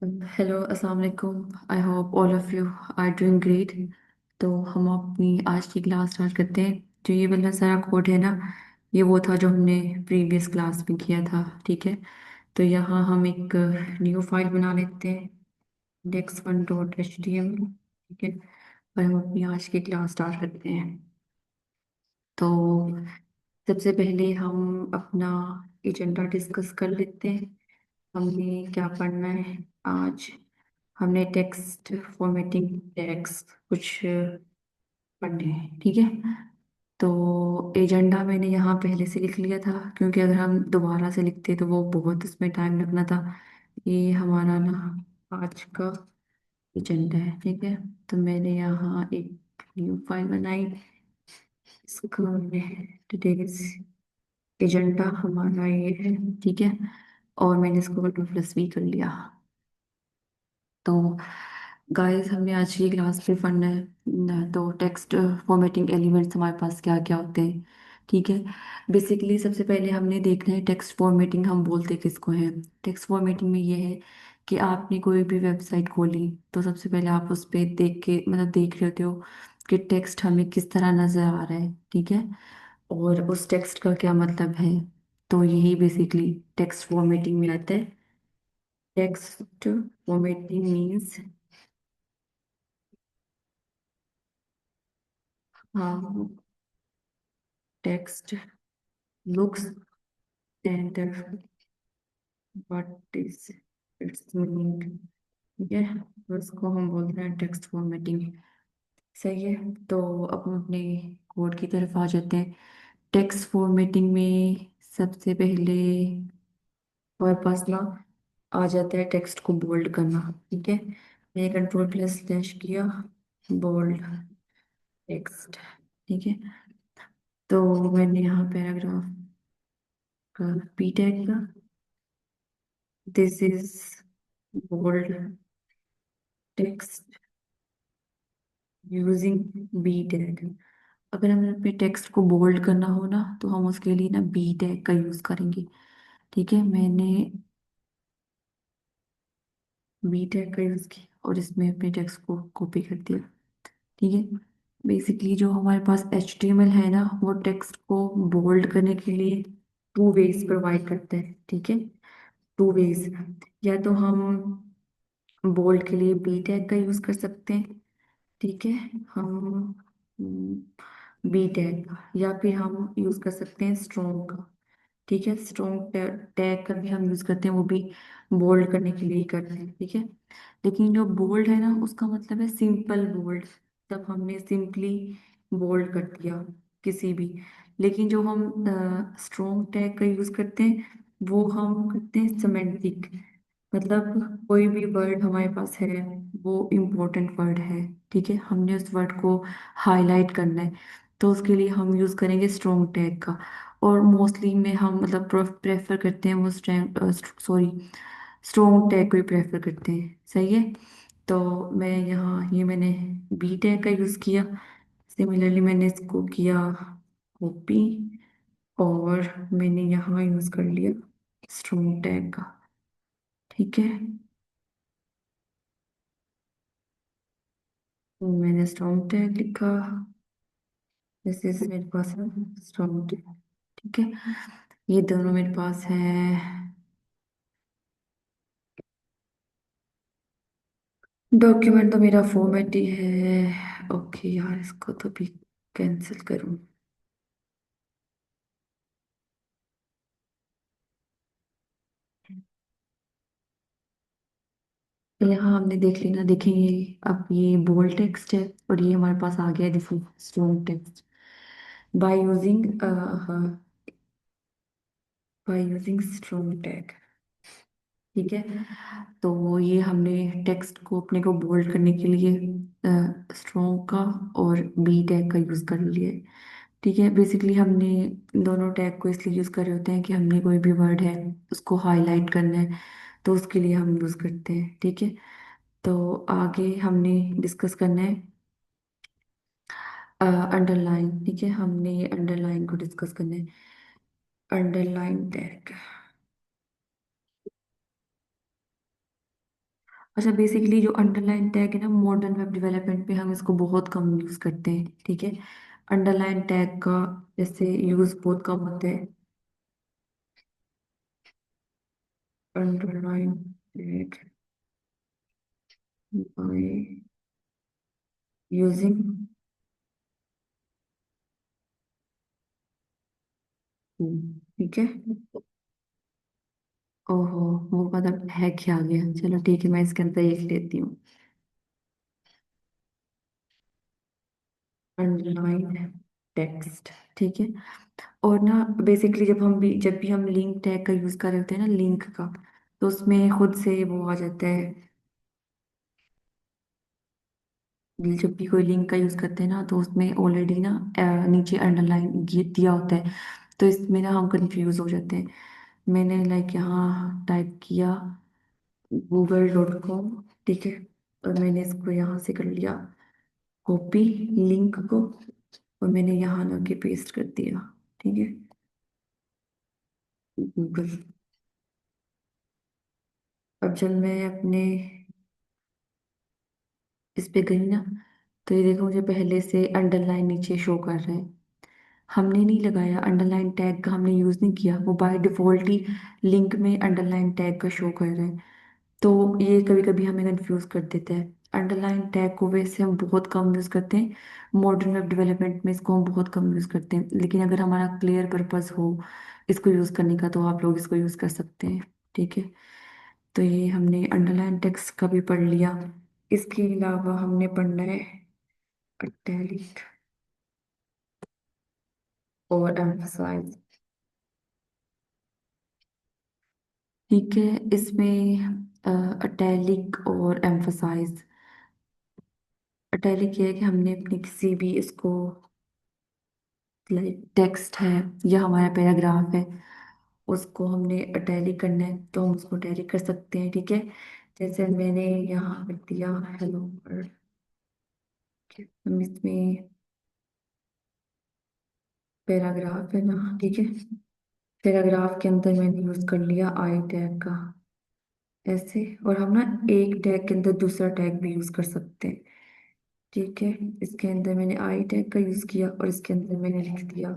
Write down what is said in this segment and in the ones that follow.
Hello अस्सलाम वालेकुम। I hope all of you are doing great. तो हम अपनी आज की क्लास स्टार्ट करते हैं। जो ये वाला सारा कोड है ना, ये वो था जो हमने प्रीवियस क्लास में किया था। ठीक है, तो यहाँ हम एक न्यू फाइल बना लेते हैं, index1.html। ठीक है, और हम अपनी आज की क्लास स्टार्ट करते हैं। तो सबसे पहले हम अपना एजेंडा डिस्कस कर लेते हैं। हमने क्या पढ़ना है आज। हमने टेक्स्ट फॉर्मेटिंग टैग्स कुछ पढ़ने हैं। ठीक है, तो एजेंडा मैंने यहाँ पहले से लिख लिया था, क्योंकि अगर हम दोबारा से लिखते तो वो बहुत उसमें टाइम लगना था। ये हमारा ना आज का एजेंडा है। ठीक है, तो मैंने यहाँ एक न्यू फाइल बनाई। इसको हमने डिटेल्स एजेंडा हमारा ये है। ठीक है, और मैंने इसको कंट्रोल+V कर लिया। तो गाइस, हमने आज की क्लास में पढ़ना है तो टेक्स्ट फॉर्मेटिंग एलिमेंट्स हमारे पास क्या क्या होते हैं। ठीक है, बेसिकली सबसे पहले हमने देखना है टेक्स्ट फॉर्मेटिंग हम बोलते किसको हैं। टेक्स्ट फॉर्मेटिंग में ये है कि आपने कोई भी वेबसाइट खोली तो सबसे पहले आप उस पर देख के मतलब देख रहे होते हो कि टेक्स्ट हमें किस तरह नजर आ रहा है। ठीक है, और उस टेक्स्ट का क्या मतलब है। तो यही बेसिकली टेक्स्ट फॉर्मेटिंग में आता है। Text formatting means how text looks and what is its meaning। ठीक है, तो इसको हम बोलते हैं टेक्स्ट फॉर्मेटिंग। सही है, तो अब हम अपने कोड की तरफ आ जाते हैं। टेक्स्ट फॉर्मेटिंग में सबसे पहले हमारे पास ना आ जाता है टेक्स्ट को बोल्ड करना। ठीक है, मैंने कंट्रोल+/ किया, बोल्ड टेक्स्ट। ठीक है, तो मैंने यहाँ पैराग्राफ का पी टैग का this is bold text using B tag. अगर हमें अपने टेक्स्ट को बोल्ड करना हो ना तो हम उसके लिए ना बी टैग का यूज करेंगे। ठीक है, मैंने बी टैग का यूज किया और इसमें अपने टेक्स्ट को कॉपी कर दिया। ठीक है, बेसिकली जो हमारे पास HTML है ना, वो टेक्स्ट को बोल्ड करने के लिए टू वेज प्रोवाइड करता है। ठीक है, टू वेज, या तो हम बोल्ड के लिए बी टैग का यूज कर सकते हैं। ठीक है, हम बी टैग का, या फिर हम यूज कर सकते हैं स्ट्रोंग का। ठीक है, स्ट्रोंग टैग का भी हम यूज करते हैं, वो भी बोल्ड करने के लिए ही करते हैं। ठीक है, लेकिन जो बोल्ड है ना उसका मतलब है सिंपल बोल्ड, तब हमने सिंपली बोल्ड कर दिया किसी भी। लेकिन जो हम स्ट्रोंग टैग का यूज करते हैं वो हम करते हैं सिमेंटिक, मतलब कोई भी वर्ड हमारे पास है वो इम्पोर्टेंट वर्ड है। ठीक है, हमने उस वर्ड को हाईलाइट करना है तो उसके लिए हम यूज करेंगे स्ट्रोंग टैग का। और मोस्टली में हम मतलब प्रेफर करते हैं वो सॉरी स्ट्रोंग टैग को ही प्रेफर करते हैं। सही है, तो मैं यहाँ ये मैंने बी टैग का यूज किया। सिमिलरली मैंने इसको किया कॉपी, और मैंने यहाँ यूज कर लिया स्ट्रोंग टैग का। ठीक है, तो मैंने स्ट्रोंग टैग लिखा, जैसे मेरे पास है स्ट्रोंग टैग। ठीक है, ये दोनों मेरे पास है। डॉक्यूमेंट तो मेरा फॉर्मेट ही है। ओके यार, इसको तो भी कैंसिल करूँ। तो यहाँ हमने देख लेना, देखेंगे अब ये बोल्ड टेक्स्ट है और ये हमारे पास आ गया है this strong text by using strong tag. ठीक है, तो ये हमने टेक्स्ट को अपने को बोल्ड करने के लिए स्ट्रोंग का और बी टैग का यूज कर लिया है। ठीक है, बेसिकली हमने दोनों टैग को इसलिए यूज कर रहे होते हैं कि हमने कोई भी वर्ड है उसको हाईलाइट करना है तो उसके लिए हम यूज करते हैं। ठीक है, तो आगे हमने डिस्कस करना है अंडरलाइन। ठीक है, हमने अंडरलाइन को डिस्कस करना है। अंडरलाइन टैग, अच्छा, बेसिकली जो अंडरलाइन टैग है ना, मॉडर्न वेब डेवलपमेंट पे हम इसको बहुत कम यूज करते हैं, ठीक है। अंडरलाइन टैग का जैसे यूज बहुत कम होता है। अंडरलाइन टैग बाय यूजिंग, ठीक है। ओहो, वो मतलब है क्या आ गया, चलो ठीक है, मैं इसके अंदर लिख लेती हूँ। अंडरलाइन टेक्स्ट, ठीक है। और ना बेसिकली जब भी हम लिंक टैग का यूज कर रहे होते हैं ना, लिंक का, तो उसमें खुद से वो आ जाता है। जब भी कोई लिंक का यूज करते हैं ना, तो उसमें ऑलरेडी ना नीचे अंडरलाइन दिया होता है। तो इसमें ना हम कंफ्यूज हो जाते हैं। मैंने लाइक यहाँ टाइप किया google.com, ठीक है। और मैंने इसको यहाँ से कर लिया कॉपी, लिंक को, और मैंने यहाँ लाके पेस्ट कर दिया, ठीक है। गूगल। अब जब मैं अपने इस पे गई ना, तो ये देखो मुझे पहले से अंडरलाइन नीचे शो कर रहा है। हमने नहीं लगाया अंडरलाइन टैग का, हमने यूज नहीं किया, वो बाय डिफॉल्ट ही लिंक में अंडरलाइन टैग का शो कर रहा है। तो ये कभी कभी हमें कंफ्यूज कर देता है। अंडरलाइन टैग को वैसे हम बहुत कम यूज करते हैं, मॉडर्न वेब डेवलपमेंट में इसको हम बहुत कम यूज करते हैं, लेकिन अगर हमारा क्लियर पर्पस हो इसको यूज करने का, तो आप लोग इसको यूज कर सकते हैं, ठीक है। तो ये हमने अंडरलाइन टेक्स्ट का भी पढ़ लिया। इसके अलावा हमने पढ़ना है इटैलिक और एम्फसाइज, ठीक है। इसमें इटैलिक और एम्फसाइज, इटैलिक ये है कि हमने अपने किसी भी इसको, लाइक टेक्स्ट है या हमारा पैराग्राफ है, उसको हमने इटैलिक करना है तो हम उसको इटैलिक कर सकते हैं, ठीक है। जैसे मैंने यहाँ कर दिया हेलो वर्ल्ड, हम इसमें पैराग्राफ है ना, ठीक है। पैराग्राफ के अंदर मैंने यूज कर लिया आई टैग का, ऐसे। और हम ना एक टैग के अंदर दूसरा टैग भी यूज कर सकते हैं, ठीक है। इसके अंदर मैंने आई टैग का यूज किया और इसके अंदर मैंने लिख दिया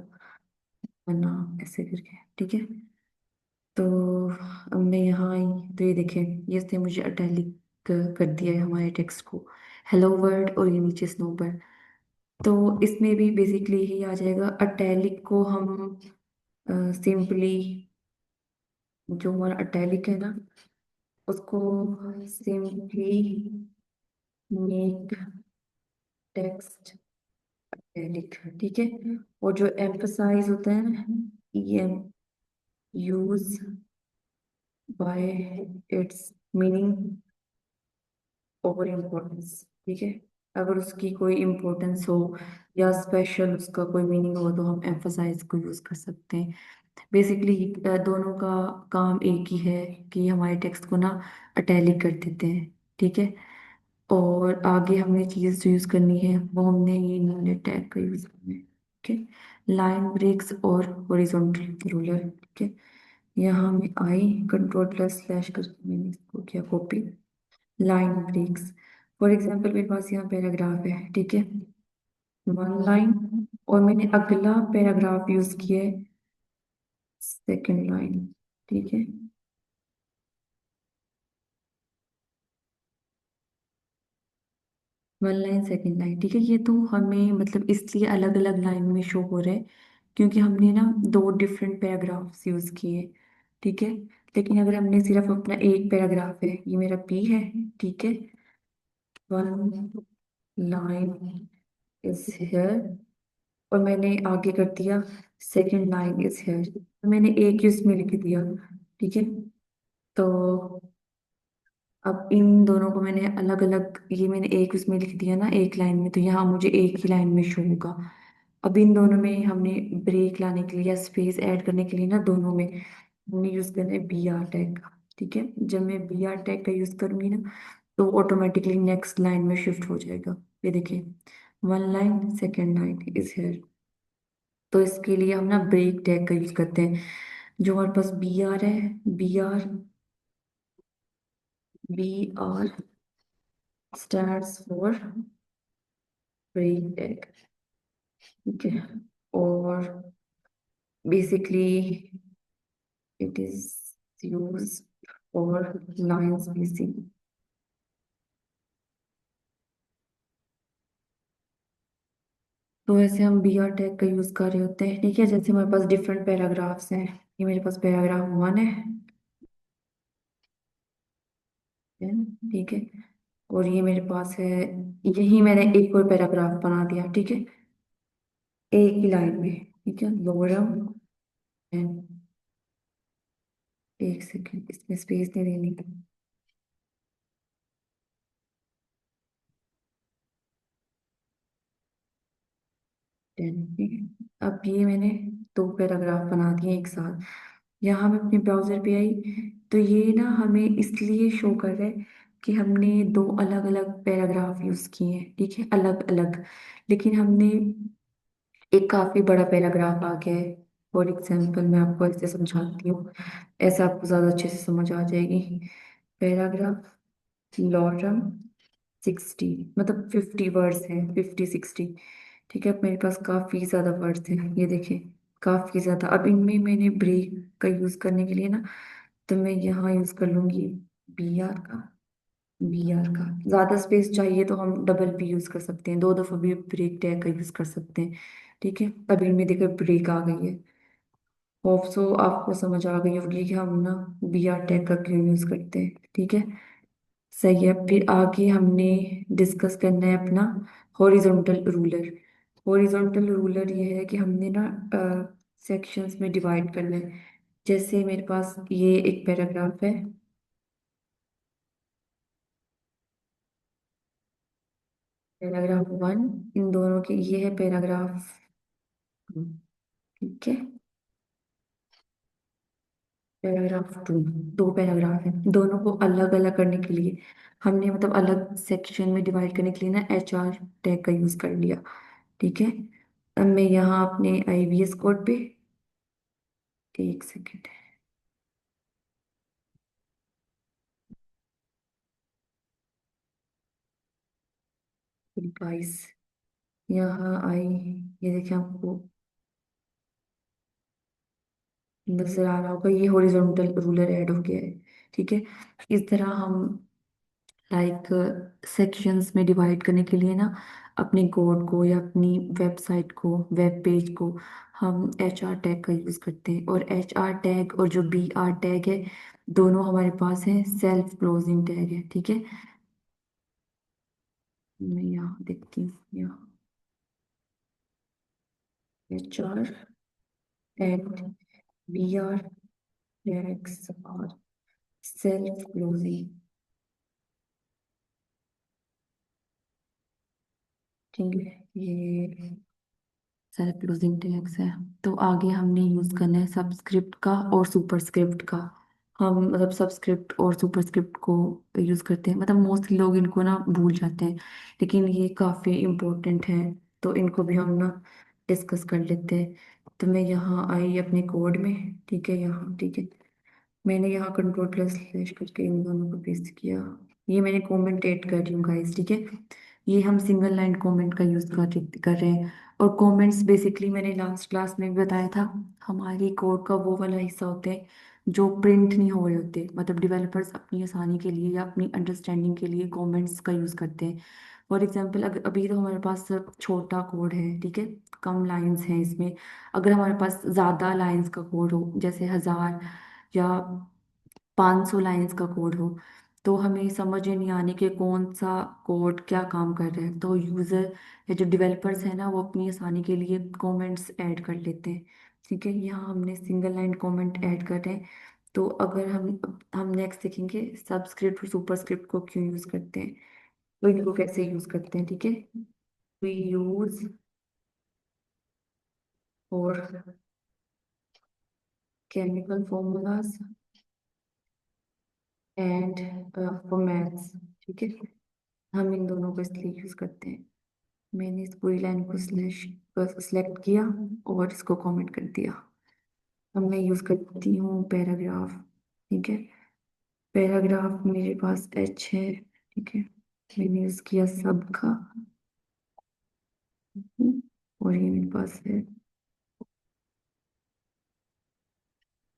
ना, ऐसे करके, ठीक है। तो अब मैं यहाँ आई, तो ये देखें, ये इसने मुझे अटैलिक कर दिया है हमारे टेक्स्ट को, हेलो वर्ल्ड, और ये नीचे स्नोबर्ड। तो इसमें भी बेसिकली यही आ जाएगा। अटैलिक को हम सिंपली, जो हमारा अटैलिक है ना, उसको सिंपली मेक टेक्स्ट अटैलिक, ठीक है। और जो एम्फसाइज होता है ना, ये use by it's meaning over importance, ठीक है। अगर उसकी कोई इम्पोर्टेंस हो या स्पेशल उसका कोई मीनिंग हो, तो हम एम्फसाइज को यूज कर सकते हैं। बेसिकली दोनों का काम एक ही है कि हमारे टेक्स्ट को ना अटैलिक कर देते हैं, ठीक है। और आगे हमने चीज़ जो यूज़ करनी है, वो हमने ये न्यूनर टैग का यूज़ करना है, ठीक है। लाइन ब्रेक्स और हॉरिजॉन्टल रूलर, ठीक है। यहाँ मैं आई कंट्रोल प्लस स्लैश करके मैंने इसको किया copy, line breaks. For example मेरे पास यहाँ पैराग्राफ है, ठीक है, वन लाइन, और मैंने अगला पैराग्राफ यूज किया है सेकेंड लाइन, ठीक है। वन लाइन सेकेंड लाइन, ठीक है। ये तो हमें मतलब इसलिए अलग अलग लाइन में शो हो रहा है क्योंकि हमने ना दो डिफरेंट पैराग्राफ्स यूज किए, ठीक है। लेकिन अगर हमने सिर्फ अपना एक पैराग्राफ है, ये मेरा पी है, ठीक है, वन लाइन इज हियर, और मैंने आगे कर दिया सेकेंड लाइन इज हियर, मैंने एक ही उसमें लिख दिया, ठीक है। तो अब इन दोनों को मैंने अलग अलग, ये मैंने एक उसमें लिख दिया ना एक लाइन में, तो यहाँ मुझे एक ही लाइन में शो होगा। अब इन दोनों में हमने ब्रेक लाने के लिए या स्पेस ऐड करने के लिए ना, दोनों में हमने यूज करना है बी आर टैग का, ठीक है। जब मैं बी आर टैग का यूज करूंगी ना, तो ऑटोमेटिकली नेक्स्ट लाइन में शिफ्ट हो जाएगा। ये देखिए, one line second line is here. तो इसके लिए हम ना ब्रेक टैग का यूज करते हैं। जो हमारे पास बी आर है, B R, B R stands for pre tag, ठीक है। और basically it is use for line spacing. तो ऐसे हम बी आर टैग का यूज कर रहे होते हैं, ठीक है। जैसे हमारे पास डिफरेंट पैराग्राफ्स हैं, ये मेरे पास पैराग्राफ 1 है, ठीक है। और ये मेरे पास है, यही मैंने एक और पैराग्राफ बना दिया, ठीक है, एक ही लाइन में, ठीक है। लोअरम एंड, एक सेकेंड, इसमें स्पेस नहीं देनी। ठीक है। अब ये मैंने दो पैराग्राफ बना दिए एक साथ। यहाँ मैं अपने ब्राउजर पे आई, तो ये ना हमें इसलिए शो कर रहा है कि हमने दो अलग अलग पैराग्राफ यूज किए हैं, ठीक है, अलग अलग। लेकिन हमने एक काफी बड़ा पैराग्राफ आ गया है। फॉर एग्जाम्पल मैं आपको ऐसे समझाती हूँ, ऐसा आपको ज्यादा अच्छे से समझ आ जाएगी। पैराग्राफ लॉरम 60, मतलब 50 वर्ड्स हैं, 50 60, ठीक है। अब मेरे पास काफी ज्यादा वर्ड्स हैं, ये देखिए, काफी ज्यादा। अब इनमें मैंने ब्रेक का यूज करने के लिए ना, तो मैं यहाँ यूज कर लूंगी बी आर का। बी आर का ज्यादा स्पेस चाहिए तो हम डबल बी यूज कर सकते हैं, दो दफा भी ब्रेक टैग का यूज कर सकते हैं, ठीक है। अब इनमें देखो ब्रेक आ गई है। होप सो आपको समझ आ गई होगी कि हम ना बी आर टैग का क्यों यूज करते हैं, ठीक है। सही है। फिर आगे हमने डिस्कस करना है अपना हॉरिजॉन्टल रूलर। हॉरिजॉन्टल रूलर ये है कि हमने ना सेक्शंस में डिवाइड करना है। जैसे मेरे पास ये एक पैराग्राफ है, पैराग्राफ 1, इन दोनों के, ये है पैराग्राफ 2, ठीक है। पैराग्राफ 2, दो पैराग्राफ है, दोनों को अलग अलग करने के लिए हमने, मतलब अलग सेक्शन में डिवाइड करने के लिए ना एच आर टैग का यूज कर लिया, ठीक है। अब मैं यहाँ अपने आईवीएस कोड पे, एक सेकेंड, 22, यहाँ आई, ये देखिए आपको नजर आ रहा होगा, ये हॉरिजॉन्टल रूलर ऐड हो गया है, ठीक है। इस तरह हम लाइक सेक्शंस में डिवाइड करने के लिए ना अपने कोड को या अपनी वेबसाइट को, वेब पेज को, हम एच आर टैग का यूज करते हैं। और एच आर टैग और जो बी आर टैग है, दोनों हमारे पास है सेल्फ क्लोजिंग टैग है, ठीक है। मैं यहाँ देखती हूँ, यहाँ H R tag, B R tags और सेल्फ क्लोजिंग, ठीक है। ये सेल्फ क्लोजिंग टैग्स है। तो आगे हमने यूज करना है सबस्क्रिप्ट का और सुपरस्क्रिप्ट का। हम मतलब सबस्क्रिप्ट और सुपरस्क्रिप्ट को यूज करते हैं, मतलब मोस्टली लोग इनको ना भूल जाते हैं, लेकिन ये काफी इम्पोर्टेंट है। तो इनको भी हम ना डिस्कस कर लेते हैं। तो मैं यहाँ आई अपने कोड में, ठीक है, यहाँ, ठीक है। मैंने यहाँ कंट्रोल प्लस स्लैश करके इन दोनों को पेस्ट किया। ये मैंने कमेंट ऐड कर रही हूँ गाइस, ठीक है। ये हम सिंगल लाइन कमेंट का यूज कर रहे हैं। और कमेंट्स बेसिकली मैंने लास्ट क्लास में भी बताया था, हमारी कोड का वो वाला हिस्सा होते हैं जो प्रिंट नहीं हो रहे होते, मतलब डिवेलपर्स अपनी आसानी के लिए या अपनी अंडरस्टैंडिंग के लिए कमेंट्स का यूज करते हैं। फॉर एग्जाम्पल अगर अभी तो हमारे पास छोटा कोड है, ठीक है, कम लाइंस हैं इसमें। अगर हमारे पास ज्यादा लाइंस का कोड हो, जैसे 1000 या 500 लाइंस का कोड हो, तो हमें समझ ही नहीं आने के कौन सा कोड क्या काम कर रहा है। तो यूजर या जो डेवलपर्स है ना, वो अपनी आसानी के लिए कमेंट्स ऐड कर लेते हैं, ठीक है। यहाँ हमने सिंगल लाइन कमेंट ऐड कर रहे हैं। तो अगर हम नेक्स्ट देखेंगे सबस्क्रिप्ट और सुपरस्क्रिप्ट को क्यों यूज करते हैं, तो इनको कैसे यूज करते हैं, ठीक है। We use for chemical formulas and for maths, ठीक है। हम इन दोनों को इसलिए यूज करते हैं। मैंने इस पूरी लाइन को स्लैश सिलेक्ट किया और इसको कमेंट कर दिया। अब मैं यूज करती हूँ पैराग्राफ, ठीक है। पैराग्राफ मेरे पास एच है, ठीक है। मैंने यूज किया सबका। और ये मेरे पास है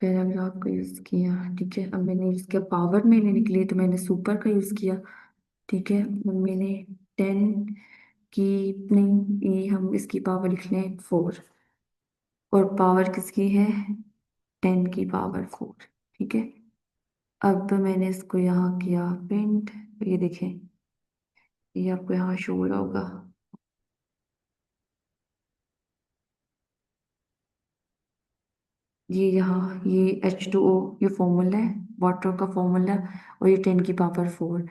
पैराग्राफ का यूज किया। ठीक है, अब मैंने यूज किया पावर में लेने के लिए, तो मैंने सुपर का यूज किया। ठीक है, अब मैंने 10 की, नहीं ये हम इसकी पावर लिख लें 4, और पावर किसकी है, 10 की पावर 4। ठीक है, अब मैंने इसको यहाँ किया प्रिंट। ये देखें, ये आपको यहाँ शो हो रहा होगा। ये यहाँ ये H2O, ये फॉर्मूला है, वाटर का फॉर्मूला। और ये 10 की पावर 4।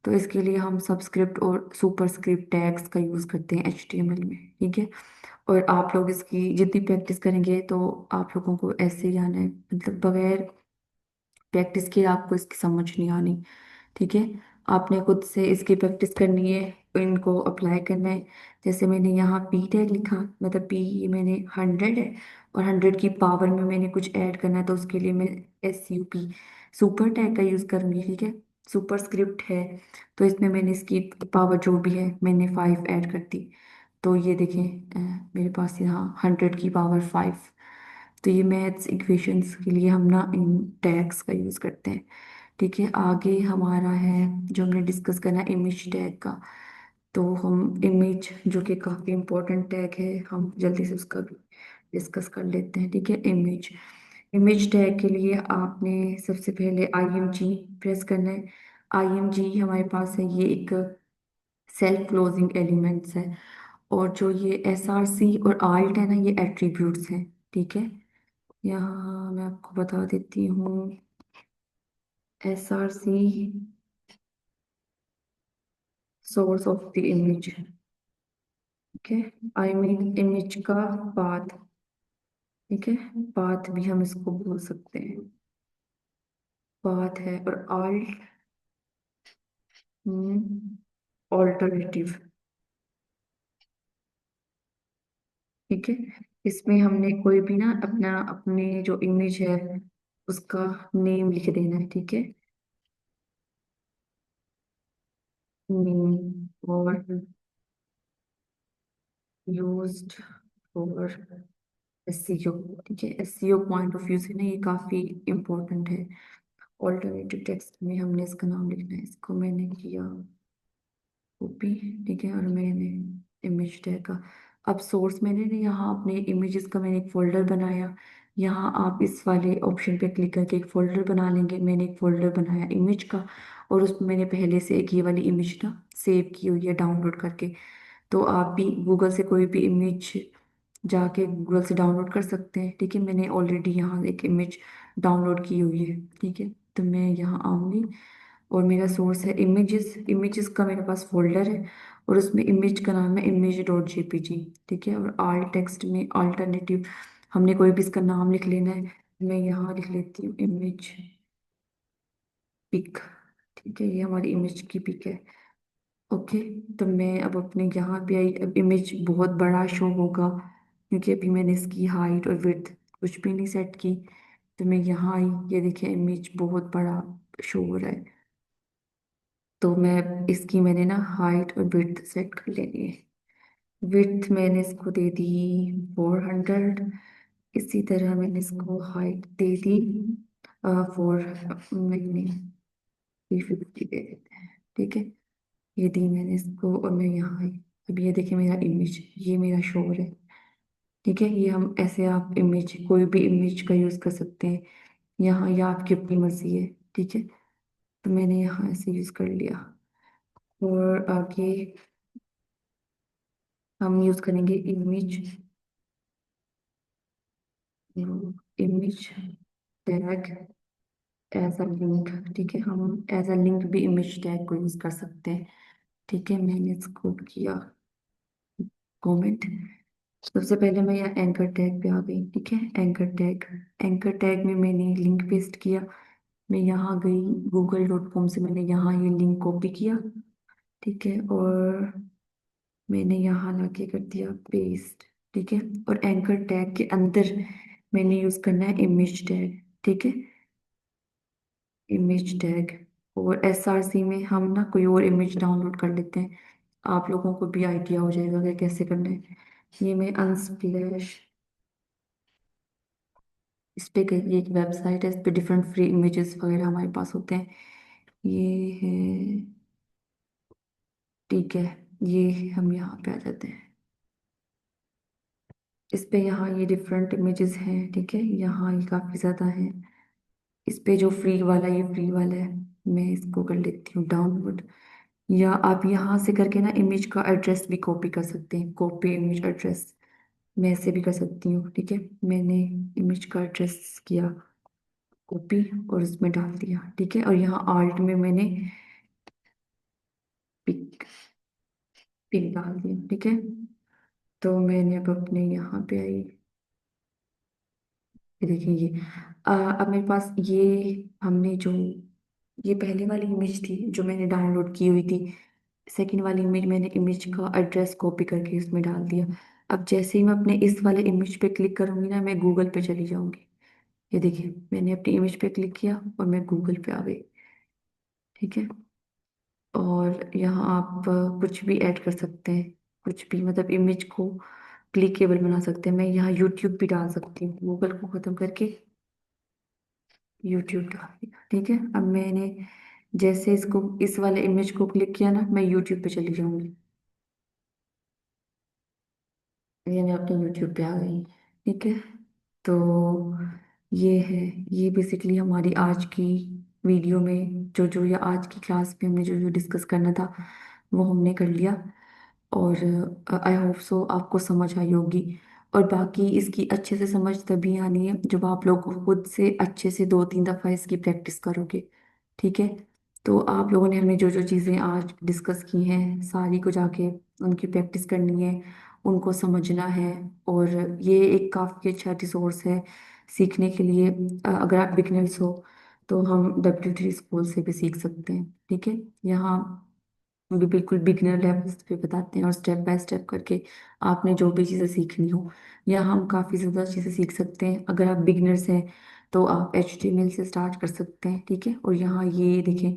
तो इसके लिए हम सबस्क्रिप्ट और सुपरस्क्रिप्ट टैग्स का यूज़ करते हैं HTML में। ठीक है, और आप लोग इसकी जितनी प्रैक्टिस करेंगे तो आप लोगों को ऐसे ही आना है, मतलब बगैर प्रैक्टिस किए आपको इसकी समझ नहीं आनी। ठीक है, आपने खुद से इसकी प्रैक्टिस करनी है, इनको अप्लाई करना है। जैसे मैंने यहाँ पी टैग लिखा, मतलब पी मैंने 100 है, और 100 की पावर में मैंने कुछ ऐड करना है, तो उसके लिए मैं SUP सुपर टैग का यूज़ करूँगी। ठीक है, सुपर स्क्रिप्ट है, तो इसमें मैंने इसकी पावर जो भी है मैंने 5 ऐड कर दी। तो ये देखें, मेरे पास यहाँ 100 की पावर 5। तो ये मैथ्स इक्वेशंस के लिए हम ना इन टैग्स का यूज़ करते हैं। ठीक है, आगे हमारा है जो हमने डिस्कस करना है इमेज टैग का। तो हम इमेज, जो कि काफ़ी इम्पोर्टेंट टैग है, हम जल्दी से उसका भी डिस्कस कर लेते हैं। ठीक है, इमेज इमेज टैग के लिए आपने सबसे पहले IMG प्रेस करना है। IMG हमारे पास है, ये एक सेल्फ क्लोजिंग एलिमेंट्स है। और जो ये SRC और आल्ट है ना, ये एट्रीब्यूट्स हैं। ठीक है, यहाँ मैं आपको बता देती हूँ। SRC source of the image. ठीक है, आई मीन इमेज का पाथ। ठीक है, पाथ भी हम इसको बोल सकते हैं, पाथ है। और आल्ट ऑल्टरनेटिव। ठीक है, इसमें हमने कोई भी ना अपना अपने जो इमेज है उसका नेम लिख देना है। ठीक है, नेम और यूज्ड फॉर SEO। ठीक है, SEO पॉइंट ऑफ व्यू से ना ये काफी इम्पोर्टेंट है। ऑल्टरनेटिव टेक्स्ट में हमने इसका नाम लिखना है, इसको मैंने किया कॉपी। ठीक है, और मैंने इमेज टैग का, अब सोर्स मैंने ना यहाँ अपने इमेजेस का मैंने एक फोल्डर बनाया। यहाँ आप इस वाले ऑप्शन पे क्लिक करके एक फोल्डर बना लेंगे। मैंने एक फोल्डर बनाया इमेज का, और उसमें मैंने पहले से एक ये वाली इमेज ना सेव की हुई है डाउनलोड करके। तो आप भी गूगल से कोई भी इमेज जाके गूगल से डाउनलोड कर सकते हैं। ठीक है, मैंने ऑलरेडी यहाँ एक इमेज डाउनलोड की हुई है। ठीक है, तो मैं यहाँ आऊँगी, और मेरा सोर्स है इमेजेस। इमेजेस का मेरे पास फोल्डर है, और उसमें इमेज का नाम है image.jpg। ठीक है, और आल टेक्स्ट में अल्टरनेटिव हमने कोई भी इसका नाम लिख लेना है। मैं यहाँ लिख लेती हूँ इमेज पिक। ठीक है, ये हमारी इमेज की पिक है। ओके, तो मैं अब अपने यहाँ पे आई। अब इमेज बहुत बड़ा शो होगा, क्योंकि अभी मैंने इसकी हाइट और विड्थ कुछ भी नहीं सेट की। तो मैं यहाँ आई, ये देखिए इमेज बहुत बड़ा शो हो रहा है। तो मैं इसकी मैंने ना हाइट और विड्थ सेट कर लेनी है। विड्थ मैंने इसको दे दी 400। इसी तरह मैंने इसको हाइट दे दी 4, नहीं 350 दे देते हैं। ठीक है, ये दी मैंने इसको, और मैं यहाँ आई। अब ये देखिए मेरा इमेज, ये मेरा शोर है। ठीक है, ये हम ऐसे आप इमेज कोई भी इमेज का यूज़ कर सकते हैं यहाँ, या आपकी अपनी मर्जी है। ठीक है, तो मैंने यहाँ ऐसे यूज़ कर लिया। और आगे हम यूज़ करेंगे image, image tag as a link. ठीक है, हम एज अ लिंक भी इमेज टैग को यूज़ कर सकते हैं। ठीक है, मैंने इसको किया कमेंट। सबसे पहले मैं यहाँ एंकर टैग पे आ गई। ठीक है, एंकर टैग में मैंने लिंक पेस्ट किया। मैं यहाँ गई, google.com से मैंने यहाँ ये लिंक कॉपी किया। ठीक है, और मैंने यहाँ लाके कर दिया पेस्ट। ठीक है, और एंकर टैग के अंदर मैंने यूज करना है इमेज टैग। ठीक है, इमेज टैग और SRC में हम ना कोई और इमेज डाउनलोड कर लेते हैं, आप लोगों को भी आइडिया हो जाएगा कि कैसे करना है। ये मैं अनस्प्लैश, इस पे गई, ये एक वेबसाइट है, इस पे डिफरेंट फ्री इमेजेस वगैरह हमारे पास होते हैं। ये है, ठीक है, ये हम यहाँ पे आ जाते हैं। इस पे यहाँ ये डिफरेंट इमेजेस हैं, ठीक है, यहाँ ये काफ़ी ज़्यादा है। इस पे जो फ्री वाला, ये फ्री वाला है, मैं इसको कर लेती हूँ डाउनलोड। या आप यहाँ से करके ना इमेज का एड्रेस भी कॉपी कर सकते हैं, कॉपी इमेज एड्रेस, मैं ऐसे भी कर सकती हूँ, ठीक है। मैंने इमेज का एड्रेस किया कॉपी और इसमें डाल दिया, ठीक है। और यहाँ आल्ट में मैंने पिक, पिक डाल दिया, ठीक है। तो मैंने अब अपने यहाँ पे आई, ये देखिए ये अब मेरे पास ये, हमने जो, ये पहले वाली इमेज थी जो मैंने डाउनलोड की हुई थी, सेकंड वाली इमेज मैंने इमेज का एड्रेस कॉपी करके इसमें डाल दिया। अब जैसे ही मैं अपने इस वाले इमेज पे क्लिक करूंगी ना, मैं गूगल पे चली जाऊंगी। ये देखिए मैंने अपनी इमेज पे क्लिक किया और मैं गूगल पे आ गई, ठीक है। और यहाँ आप कुछ भी ऐड कर सकते हैं, कुछ भी, मतलब इमेज को क्लिकेबल बना सकते हैं। मैं यहाँ यूट्यूब भी डाल सकती हूँ, गूगल को खत्म करके यूट्यूब डाल दिया, ठीक है। अब मैंने जैसे इसको, इस वाले इमेज को क्लिक किया ना, मैं यूट्यूब पे चली जाऊंगी, ये मैं अपने यूट्यूब पे आ गई, ठीक है। तो ये है, ये बेसिकली हमारी आज की वीडियो में जो जो, या आज की क्लास में हमने जो जो डिस्कस करना था वो हमने कर लिया। और आई होप सो आपको समझ आई होगी। और बाकी इसकी अच्छे से समझ तभी आनी है जब आप लोग खुद से अच्छे से 2-3 दफ़ा इसकी प्रैक्टिस करोगे, ठीक है। तो आप लोगों ने हमें जो जो चीज़ें आज डिस्कस की हैं सारी को जाके उनकी प्रैक्टिस करनी है, उनको समझना है। और ये एक काफ़ी अच्छा रिसोर्स है सीखने के लिए। अगर आप बिगनर्स हो तो हम W3 स्कूल से भी सीख सकते हैं, ठीक है। यहाँ भी बिल्कुल बिगिनर लेवल्स पे बताते हैं और स्टेप बाय स्टेप करके आपने जो भी चीज़ें सीखनी हो, या हम काफ़ी ज़्यादा चीज़ें सीख सकते हैं। अगर आप बिगिनर्स हैं तो आप HTML से स्टार्ट कर सकते हैं, ठीक है। और यहाँ ये देखें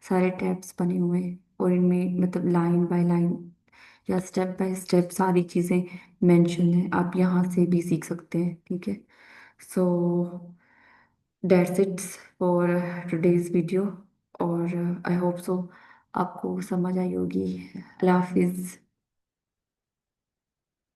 सारे टैब्स बने हुए हैं और इनमें मतलब लाइन बाय लाइन या स्टेप बाय स्टेप सारी चीज़ें मेंशन है, आप यहाँ से भी सीख सकते हैं, ठीक है। So that's it for today's video. और आई होप सो आपको समझ आई होगी। अल्लाह हाफिज़।